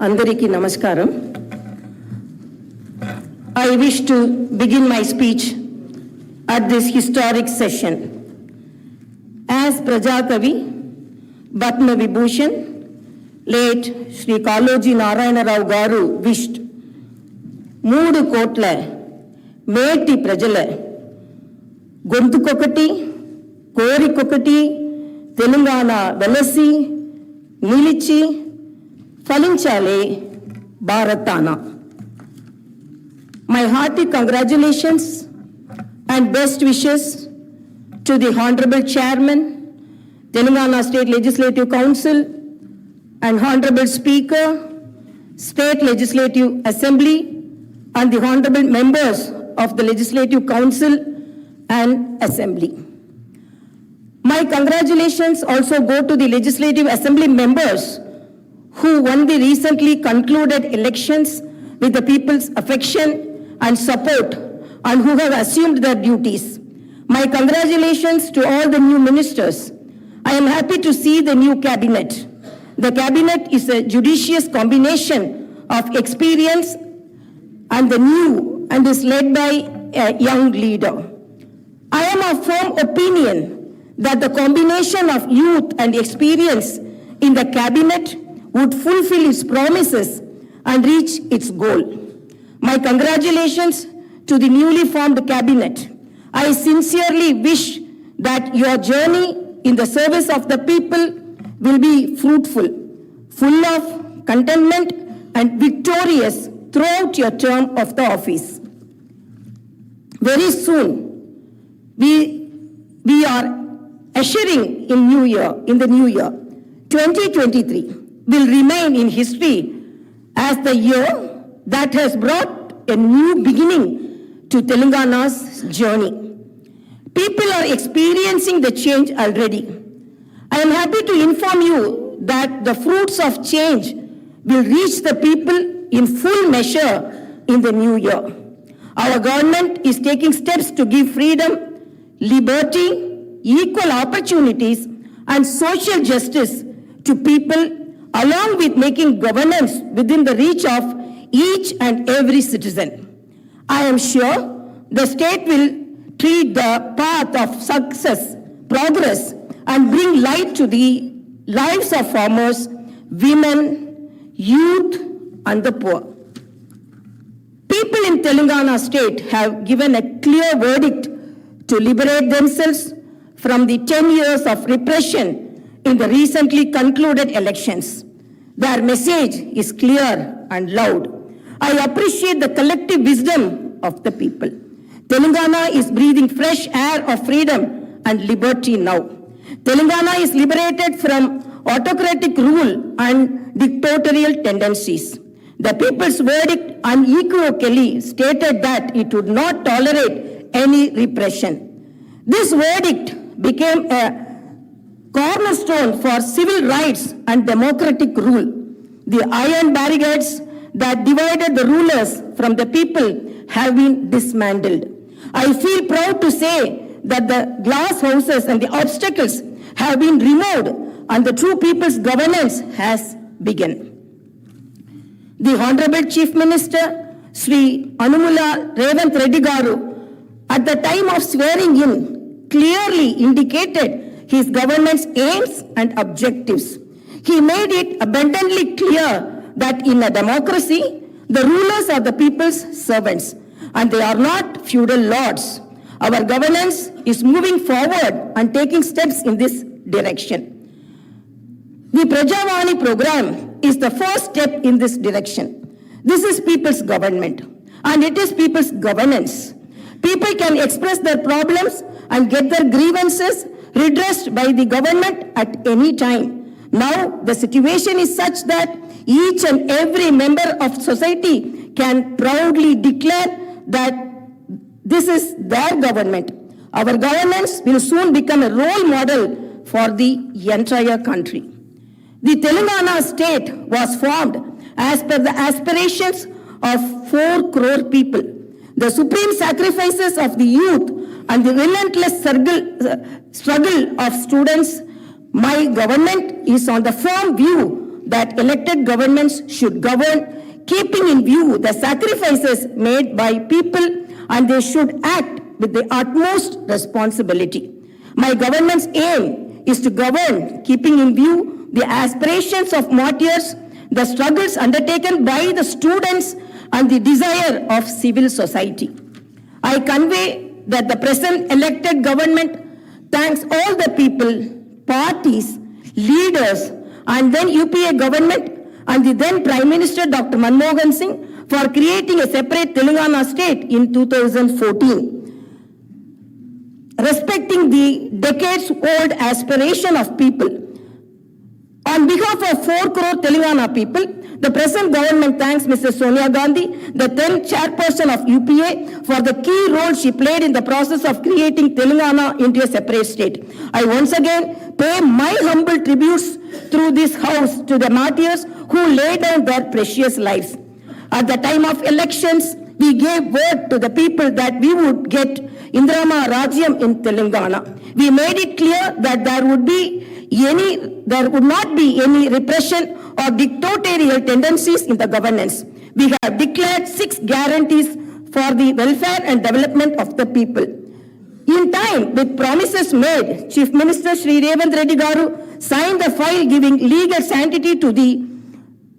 Andariki Namaskaram. I wish to begin my speech at this historic session. As Prajakavi, Padma Vibhushan, late Sri Kaloji Narayana Rao Garu wished, Moodu Kotla, Meti Prajala, Gontukokati, Korikokati, Telangana Velasi, Nilichi, Falinchale, Bharatana. My hearty congratulations and best wishes to the Honorable Chairman, Telangana State Legislative Council, and Honorable Speaker, State Legislative Assembly, and the Honorable Members of the Legislative Council and Assembly. My congratulations also go to the Legislative Assembly members who won the recently concluded elections with the people's affection and support and who have assumed their duties. My congratulations to all the new ministers. I am happy to see the new cabinet. The cabinet is a judicious combination of experience and the new and is led by a young leader. I am of firm opinion that the combination of youth and experience in the cabinet would fulfill its promises and reach its goal. My congratulations to the newly formed cabinet. I sincerely wish that your journey in the service of the people will be fruitful, full of contentment and victorious throughout your term of the office. Very soon, we are ushering in the new year. 2023 will remain in history as the year that has brought a new beginning to Telangana's journey. People are experiencing the change already. I am happy to inform you that the fruits of change will reach the people in full measure in the new year. Our government is taking steps to give freedom, liberty, equal opportunities, and social justice to people, along with making governance within the reach of each and every citizen. I am sure the state will tread the path of success, progress, and bring light to the lives of farmers, women, youth, and the poor. People in Telangana state have given a clear verdict to liberate themselves from the 10 years of repression in the recently concluded elections. Their message is clear and loud. I appreciate the collective wisdom of the people. Telangana is breathing fresh air of freedom and liberty now. Telangana is liberated from autocratic rule and dictatorial tendencies. The people's verdict unequivocally stated that it would not tolerate any repression. This verdict became a cornerstone for civil rights and democratic rule. The iron barricades that divided the rulers from the people have been dismantled. I feel proud to say that the glass houses and the obstacles have been removed and the true people's governance has begun. The Honorable Chief Minister, Sri Anumula Revanth Reddy Garu, at the time of swearing in, clearly indicated his government's aims and objectives. He made it abundantly clear that in a democracy, the rulers are the people's servants and they are not feudal lords. Our governance is moving forward and taking steps in this direction. The Prajavani program is the first step in this direction. This is people's government and it is people's governance. People can express their problems and get their grievances redressed by the government at any time. Now, the situation is such that each and every member of society can proudly declare that this is their government. Our governance will soon become a role model for the entire country. The Telangana state was formed as per the aspirations of 4 crore people. The supreme sacrifices of the youth and the relentless struggle of students, my government is on the firm view that elected governments should govern, keeping in view the sacrifices made by people, and they should act with the utmost responsibility. My government's aim is to govern, keeping in view the aspirations of martyrs, the struggles undertaken by the students, and the desire of civil society. I convey that the present elected government thanks all the people, parties, leaders, and then UPA government and the then Prime Minister Dr. Manmohan Singh for creating a separate Telangana state in 2014. Respecting the decades-old aspiration of people, on behalf of 4 crore Telangana people, the present government thanks Mrs. Sonia Gandhi, the then chairperson of UPA, for the key role she played in the process of creating Telangana into a separate state. I once again pay my humble tributes through this house to the martyrs who laid down their precious lives. At the time of elections, we gave word to the people that we would get Indrama Rajyam in Telangana. We made it clear that there would not be any repression or dictatorial tendencies in the governance. We have declared 6 guarantees for the welfare and development of the people. In time, with promises made, Chief Minister Shri Revanth Reddy Garu signed the file giving legal sanctity to the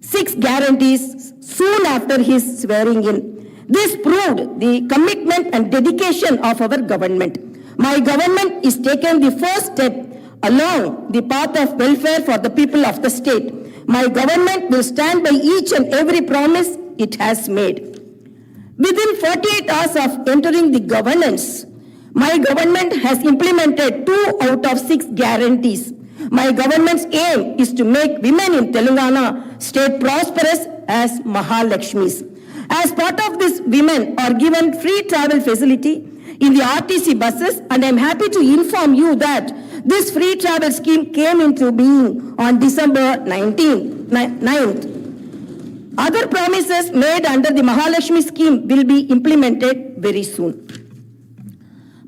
6 guarantees soon after his swearing in. This proved the commitment and dedication of our government. My government is taking the first step along the path of welfare for the people of the state. My government will stand by each and every promise it has made. Within 48 hours of entering the governance, my government has implemented 2 out of 6 guarantees. My government's aim is to make women in Telangana state prosperous as Mahalakshmis. As part of this, women are given free travel facility in the RTC buses, and I am happy to inform you that this free travel scheme came into being on December 9th. Other promises made under the Mahalakshmi scheme will be implemented very soon.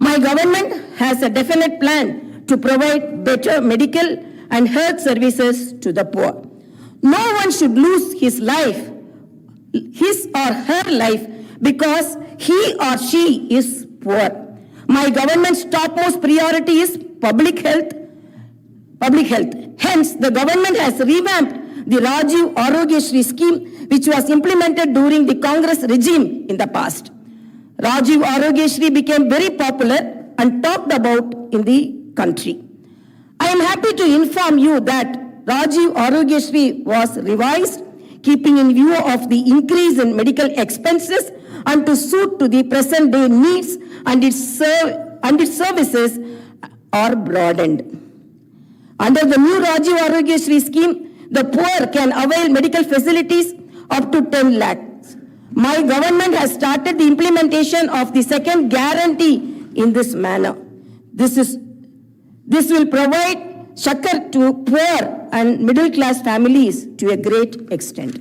My government has a definite plan to provide better medical and health services to the poor. No one should lose his or her life because he or she is poor. My government's topmost priority is public health. Hence, the government has revamped the Rajiv Arogyashri scheme, which was implemented during the Congress regime in the past. Rajiv Arogyashri became very popular and talked about in the country. I am happy to inform you that Rajiv Arogyashri was revised, keeping in view of the increase in medical expenses and to suit to the present day needs, and its services are broadened. Under the new Rajiv Arogyashri scheme, the poor can avail medical facilities up to 10 lakhs. My government has started the implementation of the second guarantee in this manner. This will provide succor to poor and middle class families to a great extent.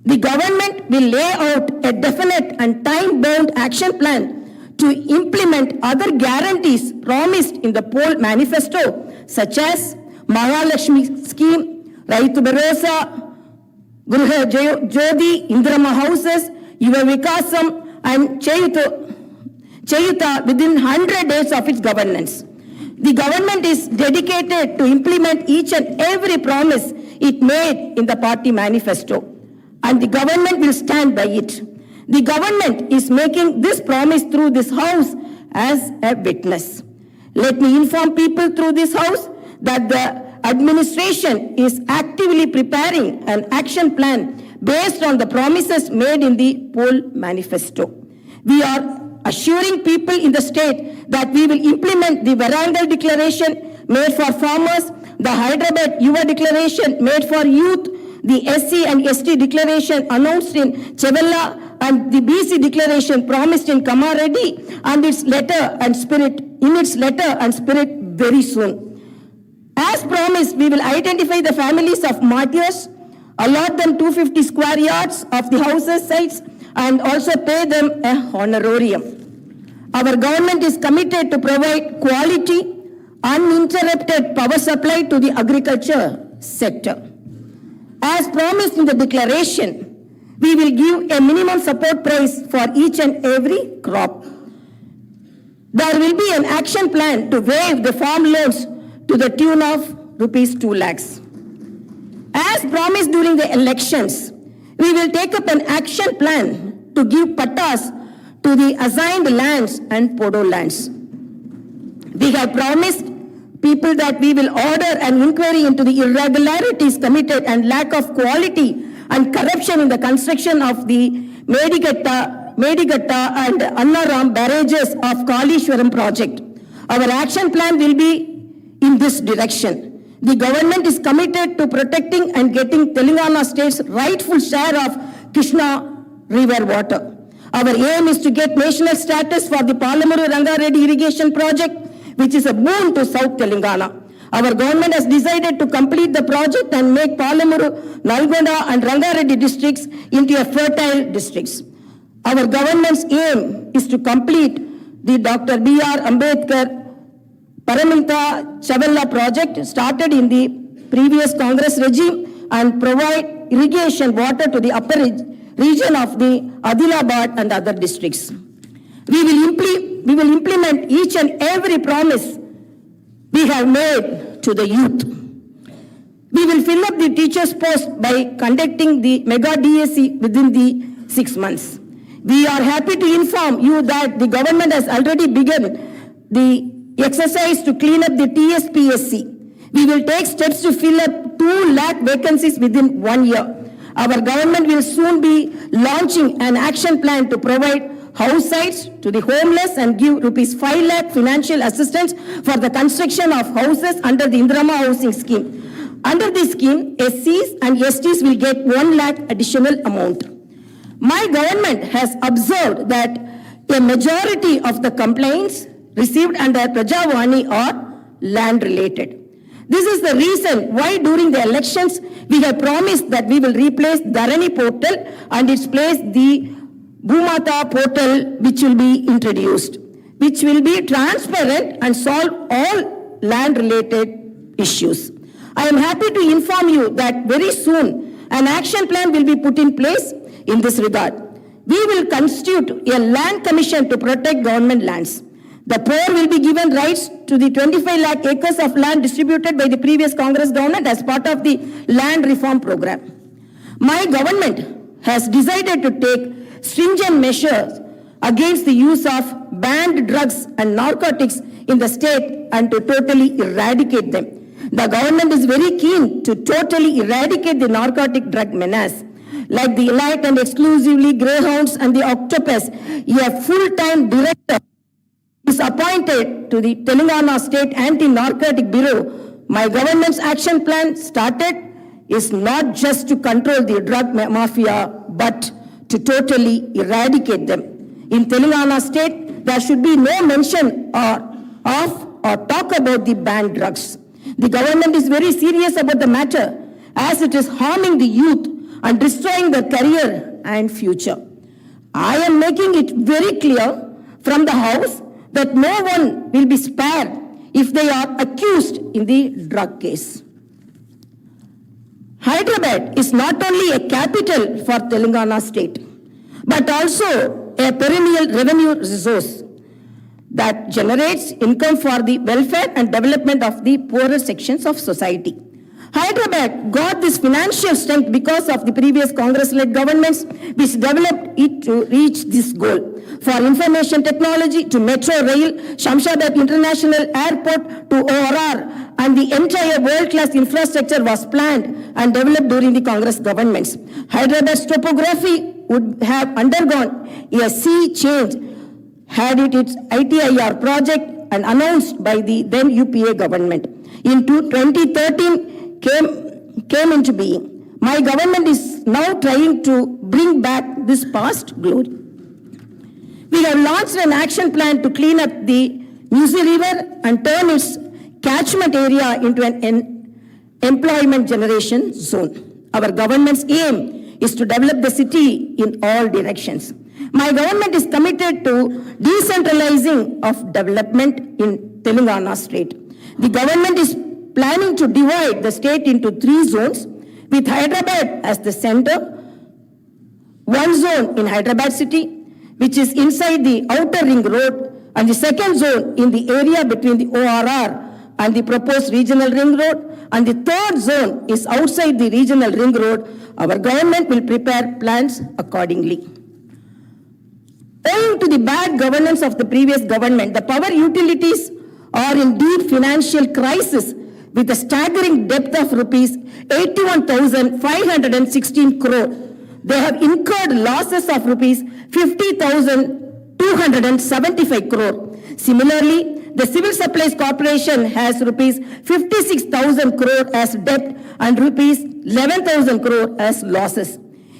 The government will lay out a definite and time-bound action plan to implement other guarantees promised in the poll manifesto, such as Mahalakshmi scheme, Raitu Bharosa, Gruha Jyoti, Indrama houses, Yuva Vikasam, and Chayuta within 100 days of its governance. The government is dedicated to implement each and every promise it made in the party manifesto, and the government will stand by it. The government is making this promise through this house as a witness. Let me inform people through this house that the administration is actively preparing an action plan based on the promises made in the poll manifesto. We are assuring people in the state that we will implement the Varangal declaration made for farmers, the Hyderabad Yuva declaration made for youth, the SC and ST declaration announced in Chevella, and the BC declaration promised in Kamareddy, and its letter and spirit very soon. As promised, we will identify the families of martyrs, allot them 250 square yards of the houses sites, and also pay them a honorarium. Our government is committed to provide quality, uninterrupted power supply to the agriculture sector. As promised in the declaration, we will give a minimum support price for each and every crop. There will be an action plan to waive the farm loans to the tune of rupees 2 lakhs. As promised during the elections, we will take up an action plan to give pattas to the assigned lands and podo lands. We have promised people that we will order an inquiry into the irregularities committed and lack of quality and corruption in the construction of the Medigatta and Annaram barrages of Kalishwaram project. Our action plan will be in this direction. The government is committed to protecting and getting Telangana state's rightful share of Krishna river water. Our aim is to get national status for the Palamuru Rangareddy irrigation project, which is a boon to South Telangana. Our government has decided to complete the project and make Palamuru, Nalgonda and Rangareddy districts into a fertile districts. Our government's aim is to complete the Dr. B.R. Ambedkar Paramita Chavalla project started in the previous Congress regime and provide irrigation water to the upper region of the Adilabad and other districts. We will implement each and every promise we have made to the youth. We will fill up the teachers' post by conducting the mega DSC within the 6 months. We are happy to inform you that the government has already begun the exercise to clean up the TSPSC. We will take steps to fill up 2 lakh vacancies within 1 year. Our government will soon be launching an action plan to provide house sites to the homeless and give rupees 5 lakh financial assistance for the construction of houses under the Indrama housing scheme. Under this scheme, SCs and STs will get 1 lakh additional amount. My government has observed that a majority of the complaints received under Prajavani are land related. This is the reason why during the elections we have promised that we will replace Dharani portal and its place the Bhumata portal, which will be introduced, which will be transparent and solve all land related issues. I am happy to inform you that very soon an action plan will be put in place in this regard. We will constitute a land commission to protect government lands. The poor will be given rights to the 25 lakh acres of land distributed by the previous Congress government as part of the land reform program. My government has decided to take stringent measures against the use of banned drugs and narcotics in the state and to totally eradicate them. The government is very keen to totally eradicate the narcotic drug menace. Like the elite and exclusively greyhounds and the octopus, a full-time director is appointed to the Telangana State Anti-Narcotic Bureau. My government's action plan started is not just to control the drug mafia, but to totally eradicate them. In Telangana State, there should be no mention or talk about the banned drugs. The government is very serious about the matter as it is harming the youth and destroying their career and future. I am making it very clear from the House that no one will be spared if they are accused in the drug case. Hyderabad is not only a capital for Telangana state, but also a perennial revenue resource that generates income for the welfare and development of the poorer sections of society. Hyderabad got this financial strength because of the previous Congress-led governments which developed it to reach this goal. For information technology to Metro Rail, Shamshabad International Airport to ORR, and the entire world-class infrastructure was planned and developed during the Congress governments. Hyderabad's topography would have undergone a sea change had it its ITIR project and announced by the then UPA government. In 2013, came into being. My government is now trying to bring back this past glory. We have launched an action plan to clean up the Musi River and turn its catchment area into an employment generation zone. Our government's aim is to develop the city in all directions. My government is committed to decentralizing of development in Telangana state. The government is planning to divide the state into 3 zones, with Hyderabad as the center. One zone in Hyderabad city, which is inside the outer ring road, and the second zone in the area between the ORR and the proposed regional ring road, and the third zone is outside the regional ring road. Our government will prepare plans accordingly. Owing to the bad governance of the previous government, the power utilities are in deep financial crisis with a staggering debt of rupees 81,516 crore. They have incurred losses of rupees 50,275 crore. Similarly, the Civil Supplies Corporation has rupees 56,000 crore as debt and rupees 11,000 crore as losses.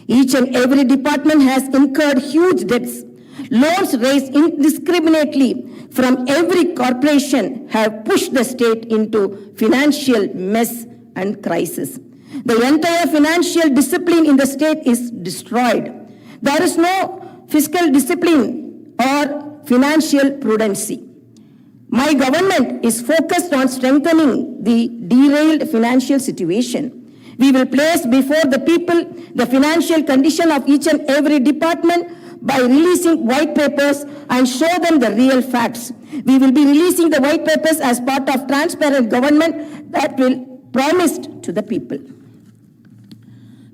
Each and every department has incurred huge debts. Loans raised indiscriminately from every corporation have pushed the state into financial mess and crisis. The entire financial discipline in the state is destroyed. There is no fiscal discipline or financial prudency. My government is focused on strengthening the derailed financial situation. We will place before the people the financial condition of each and every department by releasing white papers and show them the real facts. We will be releasing the white papers as part of transparent government that will promised to the people.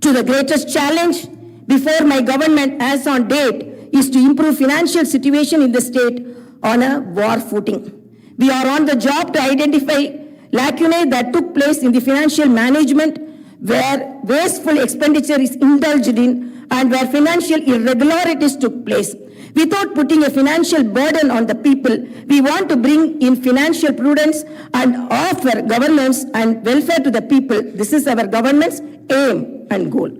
To the greatest challenge before my government as on date is to improve financial situation in the state on a war footing. We are on the job to identify lacunae that took place in the financial management where wasteful expenditure is indulged in and where financial irregularities took place. Without putting a financial burden on the people, we want to bring in financial prudence and offer governance and welfare to the people. This is our government's aim and goal.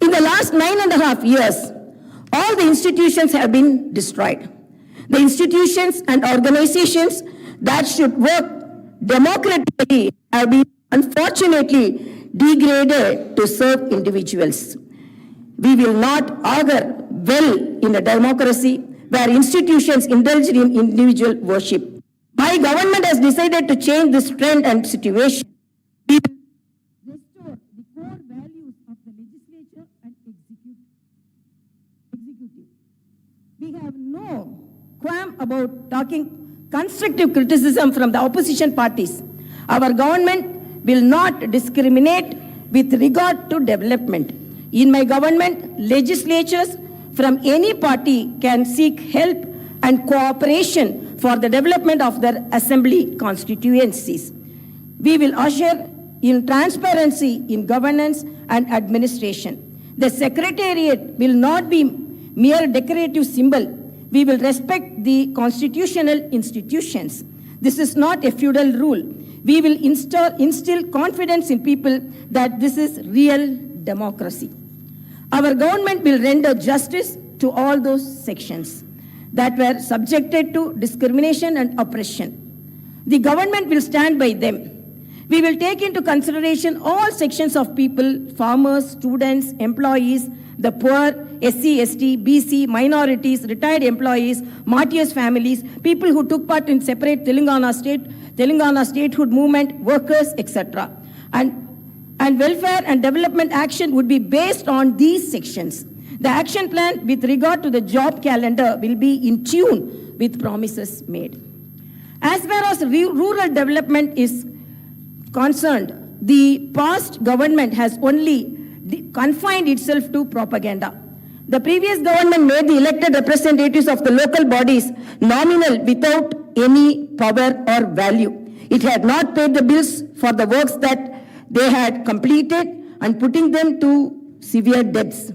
In the last 9.5 years, all the institutions have been destroyed. The institutions and organizations that should work democratically have been unfortunately degraded to serve individuals. We will not augur well in a democracy where institutions indulge in individual worship. My government has decided to change this trend and situation. We will restore the core values of the legislature and executive. We have no qualm about talking constructive criticism from the opposition parties. Our government will not discriminate with regard to development. In my government, legislatures from any party can seek help and cooperation for the development of their assembly constituencies. We will usher in transparency in governance and administration. The secretariat will not be mere decorative symbol. We will respect the constitutional institutions. This is not a feudal rule. We will instill confidence in people that this is real democracy. Our government will render justice to all those sections that were subjected to discrimination and oppression. The government will stand by them. We will take into consideration all sections of people, farmers, students, employees, the poor, SC, ST, BC, minorities, retired employees, martyrs' families, people who took part in separate Telangana statehood movement, workers, etc. And welfare and development action would be based on these sections. The action plan with regard to the job calendar will be in tune with promises made. As far as rural development is concerned, the past government has only confined itself to propaganda. The previous government made the elected representatives of the local bodies nominal without any power or value. It had not paid the bills for the works that they had completed and putting them to severe debts.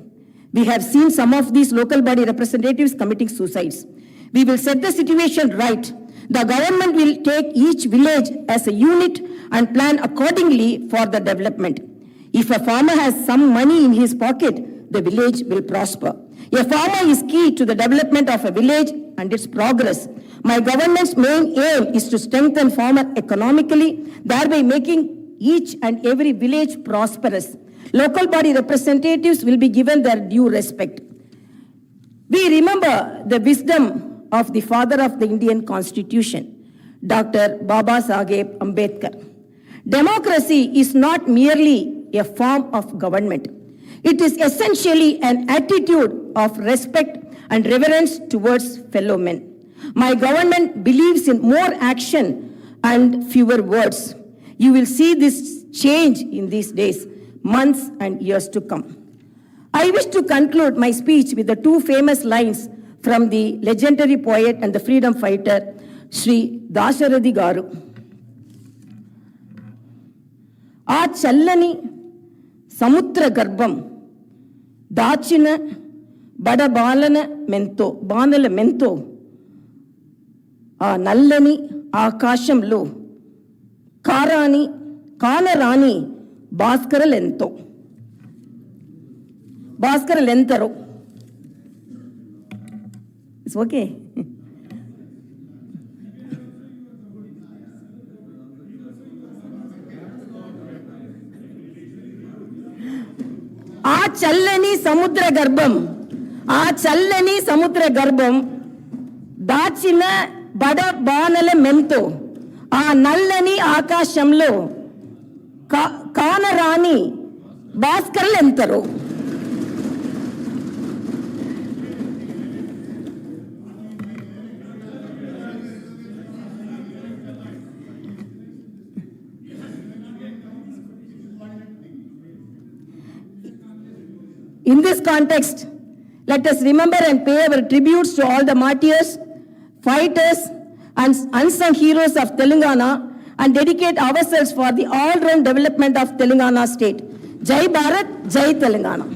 We have seen some of these local body representatives committing suicides. We will set the situation right. The government will take each village as a unit and plan accordingly for the development. If a farmer has some money in his pocket, the village will prosper. A farmer is key to the development of a village and its progress. My government's main aim is to strengthen farmer economically, thereby making each and every village prosperous. Local body representatives will be given their due respect. We remember the wisdom of the father of the Indian Constitution. Dr. Baba Saheb Ambedkar. Democracy is not merely a form of government. It is essentially an attitude of respect and reverence towards fellow men. My government believes in more action and fewer words. You will see this change in these days, months and years to come. I wish to conclude my speech with the two famous lines from the legendary poet and the freedom fighter, Sri Dasharathy Garu. Aa challani samutra garbam dachina bada balana mento aa nallani aakashamlo కానరాని భాస్కరలెంతరో. It's okay. ఆ చల్లని సముద్ర గర్భం దాచిన బడ బాణల మెంతో ఆ నల్లని ఆకాశంలో కానరాని భాస్కరులెంతరో. In this context, let us remember and pay our tributes to all the martyrs, fighters, and unsung heroes of Telangana and dedicate ourselves for the all-round development of Telangana state. Jai Bharat, Jai Telangana.